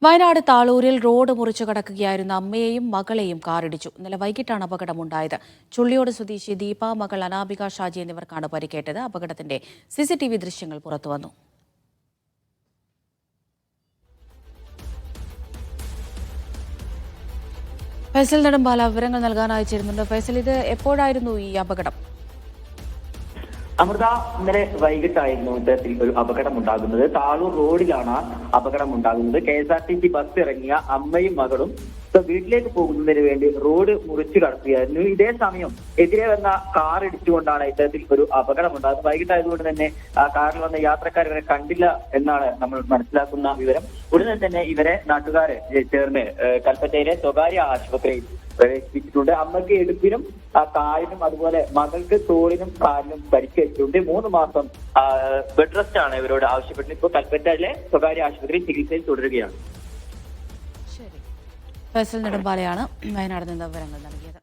Wayanad താളൂരിൽ road മുറിച്ചു കടക്കുകയായിരുന്ന അമ്മയെയും മകളെയും കാറിടിച്ചു. ഇന്നലെ വൈകിട്ടാണ് അപകടമുണ്ടായത്. ചുള്ളിയോട് സ്വദേശി ദീപ, മകൾ അനാമിക ഷാജി എന്നിവർക്കാണ് പരിക്കേറ്റത്. അപകടത്തിന്റെ CCTV ദൃശ്യങ്ങൾ പുറത്തുവന്നു. ഫൈസൽ നെടുമ്പാല വിവരങ്ങൾ നൽകാനായി ചേരുന്നുണ്ട്. ഫൈസൽ, ഇത് എപ്പോഴായിരുന്നു ഈ അപകടം? അമൃത, ഇന്നലെ വൈകിട്ടായിരുന്നു ഇത്തരത്തിൽ ഒരു അപകടം ഉണ്ടാകുന്നത്. താളൂർ റോഡിലാണ് അപകടം ഉണ്ടാകുന്നത്. KSRTC ബസ് ഇറങ്ങിയ അമ്മയും മകളും വീട്ടിലേക്ക് പോകുന്നതിന് വേണ്ടി റോഡ് മുറിച്ചു കടക്കുകയായിരുന്നു. ഇതേ സമയം എതിരെ വന്ന കാർ ഇടിച്ചുകൊണ്ടാണ് ഇത്തരത്തിൽ ഒരു അപകടം ഉണ്ടാകുന്നത്. വൈകിട്ടായതുകൊണ്ട് തന്നെ കാറിൽ വന്ന യാത്രക്കാർ ഇവരെ കണ്ടില്ല എന്നാണ് നമ്മൾ മനസ്സിലാക്കുന്ന വിവരം. ഉടനെ തന്നെ ഇവരെ നാട്ടുകാരെ ചേർന്ന് കൽപ്പറ്റയിലെ സ്വകാര്യ ആശുപത്രിയിൽ പ്രവേശിപ്പിച്ചിട്ടുണ്ട്. അമ്മയ്ക്ക് ഇടുപ്പിനും കാലിനും അതുപോലെ മകൾക്ക് തോളിനും കാലിനും പരിക്കേറ്റിട്ടുണ്ട്. 3 മാസം ബെഡ് റെസ്റ്റ് ആണ് ഇവരോട് ആവശ്യപ്പെട്ടത്. ഇപ്പോൾ കൽപ്പറ്റയിലെ സ്വകാര്യ ആശുപത്രിയിൽ ചികിത്സയിൽ തുടരുകയാണ്. ഫൈസൽ നെടുമ്പാലയാണ് വയനാട് നിന്ന് വിവരങ്ങൾ നൽകിയത്.